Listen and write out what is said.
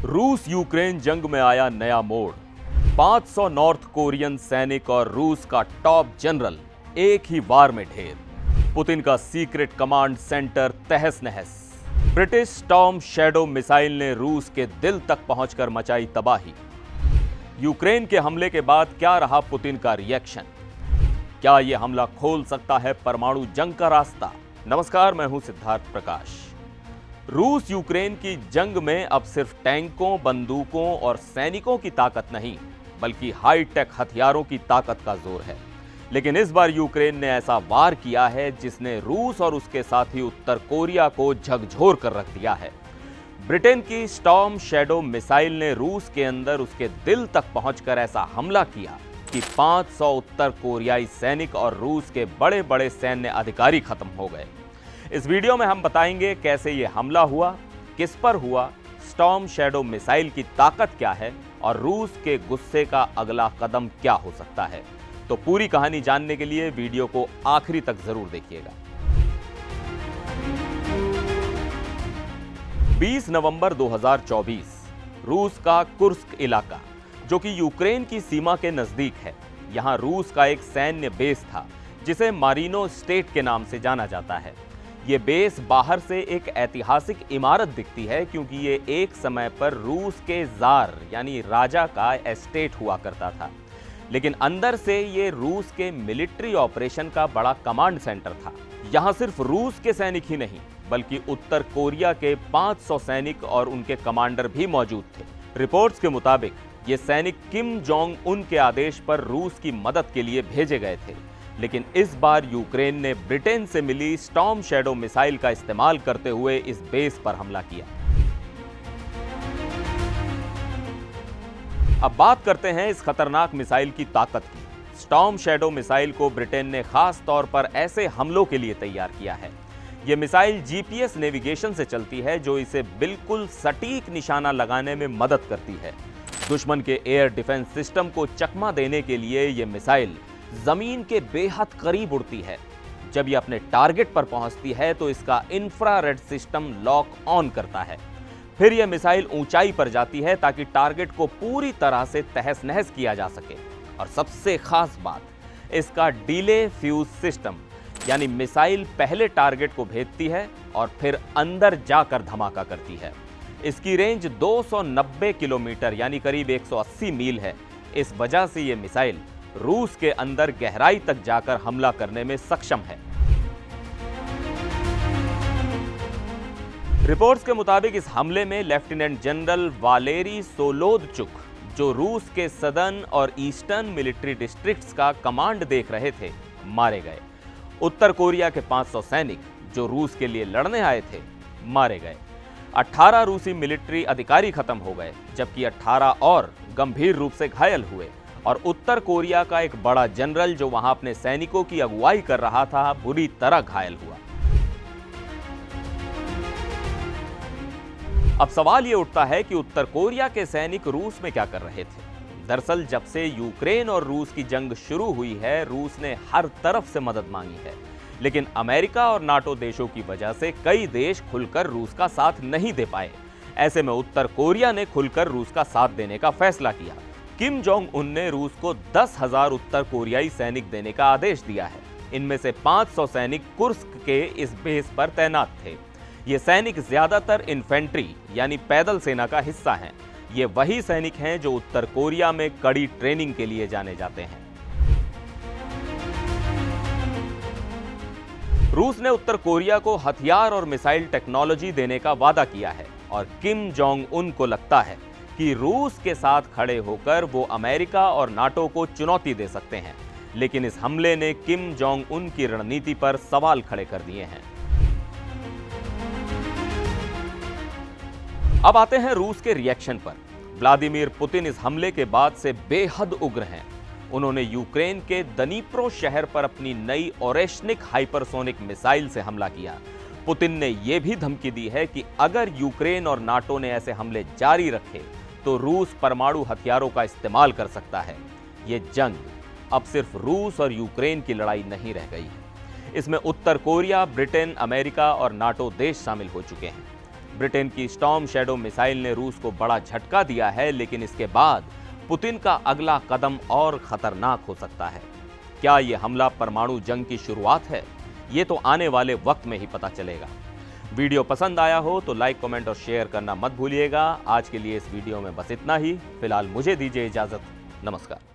रूस यूक्रेन जंग में आया नया मोड़। 500 नॉर्थ कोरियन सैनिक और रूस का टॉप जनरल एक ही वार में ढेर। पुतिन का सीक्रेट कमांड सेंटर तहस नहस। ब्रिटिश स्टॉर्म शैडो मिसाइल ने रूस के दिल तक पहुंचकर मचाई तबाही। यूक्रेन के हमले के बाद क्या रहा पुतिन का रिएक्शन? क्या यह हमला खोल सकता है परमाणु जंग का रास्ता? नमस्कार, मैं हूं सिद्धार्थ प्रकाश। रूस यूक्रेन की जंग में अब सिर्फ टैंकों, बंदूकों और सैनिकों की ताकत नहीं, बल्कि हाईटेक हथियारों की ताकत का जोर है। लेकिन इस बार यूक्रेन ने ऐसा वार किया है जिसने रूस और उसके साथी उत्तर कोरिया को झकझोर कर रख दिया है। ब्रिटेन की स्टॉर्म शैडो मिसाइल ने रूस के अंदर उसके दिल तक पहुंचकर ऐसा हमला किया कि 500 उत्तर कोरियाई सैनिक और रूस के बड़े बड़े सैन्य अधिकारी खत्म हो गए। इस वीडियो में हम बताएंगे कैसे ये हमला हुआ, किस पर हुआ, स्टॉर्म शैडो मिसाइल की ताकत क्या है और रूस के गुस्से का अगला कदम क्या हो सकता है। तो पूरी कहानी जानने के लिए वीडियो को आखिरी तक जरूर देखिएगा। 20 नवंबर 2024, रूस का कुर्स्क इलाका, जो कि यूक्रेन की सीमा के नजदीक है। यहां रूस का एक सैन्य बेस था जिसे मारिनो स्टेट के नाम से जाना जाता है। ये बेस बाहर से एक ऐतिहासिक इमारत दिखती है क्योंकि ये एक समय पर रूस के जार यानी राजा का एस्टेट हुआ करता था। लेकिन अंदर से ये रूस के मिलिट्री ऑपरेशन का बड़ा कमांड सेंटर था। यहाँ सिर्फ रूस के सैनिक ही नहीं, बल्कि उत्तर कोरिया के 500 सैनिक और उनके कमांडर भी मौजूद थे। रिपोर्ट्स के मुताबिक ये सैनिक किम जोंग उन के आदेश पर रूस की मदद के लिए भेजे गए थे। लेकिन इस बार यूक्रेन ने ब्रिटेन से मिली स्टॉर्म शैडो मिसाइल का इस्तेमाल करते हुए इस बेस पर हमला किया। अब बात करते हैं इस खतरनाक मिसाइल की ताकत की। स्टॉर्म शैडो मिसाइल को ब्रिटेन ने खास तौर पर ऐसे हमलों के लिए तैयार किया है। यह मिसाइल जीपीएस नेविगेशन से चलती है, जो इसे बिल्कुल सटीक निशाना लगाने में मदद करती है। दुश्मन के एयर डिफेंस सिस्टम को चकमा देने के लिए यह मिसाइल जमीन के बेहद करीब उड़ती है। जब यह अपने टारगेट पर पहुंचती है तो इसका इंफ्रारेड सिस्टम लॉक ऑन करता है। फिर यह मिसाइल ऊंचाई पर जाती है ताकि टारगेट को पूरी तरह से तहस नहस किया जा सके। और सबसे खास बात, इसका डिले फ्यूज सिस्टम, यानी मिसाइल पहले टारगेट को भेजती है और फिर अंदर जाकर धमाका करती है। इसकी रेंज 290 किलोमीटर यानी करीब 180 मील है। इस वजह से यह मिसाइल रूस के अंदर गहराई तक जाकर हमला करने में सक्षम है। रिपोर्ट्स के मुताबिक इस हमले में लेफ्टिनेंट जनरल वालेरी सोलोदचुक, जो रूस के सदर्न और ईस्टर्न मिलिट्री डिस्ट्रिक्ट्स का कमांड देख रहे थे, मारे गए। उत्तर कोरिया के 500 सैनिक जो रूस के लिए लड़ने आए थे, मारे गए। 18 रूसी मिलिट्री अधिकारी खत्म हो गए, जबकि 18 और गंभीर रूप से घायल हुए। और उत्तर कोरिया का एक बड़ा जनरल जो वहां अपने सैनिकों की अगुवाई कर रहा था, बुरी तरह घायल हुआ। अब सवाल यह उठता है कि उत्तर कोरिया के सैनिक रूस में क्या कर रहे थे? दरअसल जब से यूक्रेन और रूस की जंग शुरू हुई है, रूस ने हर तरफ से मदद मांगी है। लेकिन अमेरिका और नाटो देशों की वजह से कई देश खुलकर रूस का साथ नहीं दे पाए। ऐसे में उत्तर कोरिया ने खुलकर रूस का साथ देने का फैसला किया। किम जोंग उन ने रूस को 10,000 उत्तर कोरियाई सैनिक देने का आदेश दिया है। इनमें से 500 सैनिक कुर्स्क के इस बेस पर तैनात थे। ये सैनिक ज्यादातर इन्फेंट्री यानी पैदल सेना का हिस्सा हैं। ये वही सैनिक हैं जो उत्तर कोरिया में कड़ी ट्रेनिंग के लिए जाने जाते हैं। रूस ने उत्तर कोरिया को हथियार और मिसाइल टेक्नोलॉजी देने का वादा किया है और किम जोंग उन को लगता है कि रूस के साथ खड़े होकर वो अमेरिका और नाटो को चुनौती दे सकते हैं। लेकिन इस हमले ने किम जोंग उन की रणनीति पर सवाल खड़े कर दिए हैं। अब आते हैं रूस के रिएक्शन पर। व्लादिमीर पुतिन इस हमले के बाद से बेहद उग्र हैं। उन्होंने यूक्रेन के दनीप्रो शहर पर अपनी नई ओरेशनिक हाइपरसोनिक मिसाइल से हमला किया। पुतिन ने यह भी धमकी दी है कि अगर यूक्रेन और नाटो ने ऐसे हमले जारी रखे तो रूस परमाणु हथियारों का इस्तेमाल कर सकता है। ये जंग अब सिर्फ रूस और यूक्रेन की लड़ाई नहीं रह गई है। इसमें उत्तर कोरिया, ब्रिटेन, अमेरिका और नाटो देश शामिल हो चुके हैं। ब्रिटेन की स्टॉर्म शैडो मिसाइल ने रूस को बड़ा झटका दिया है, लेकिन इसके बाद पुतिन का अगला कदम और खतरनाक हो सकता है। क्या यह हमला परमाणु जंग की शुरुआत है? ये तो आने वाले वक्त में ही पता चलेगा। वीडियो पसंद आया हो तो लाइक, कमेंट और शेयर करना मत भूलिएगा। आज के लिए इस वीडियो में बस इतना ही। फिलहाल मुझे दीजिए इजाजत। नमस्कार।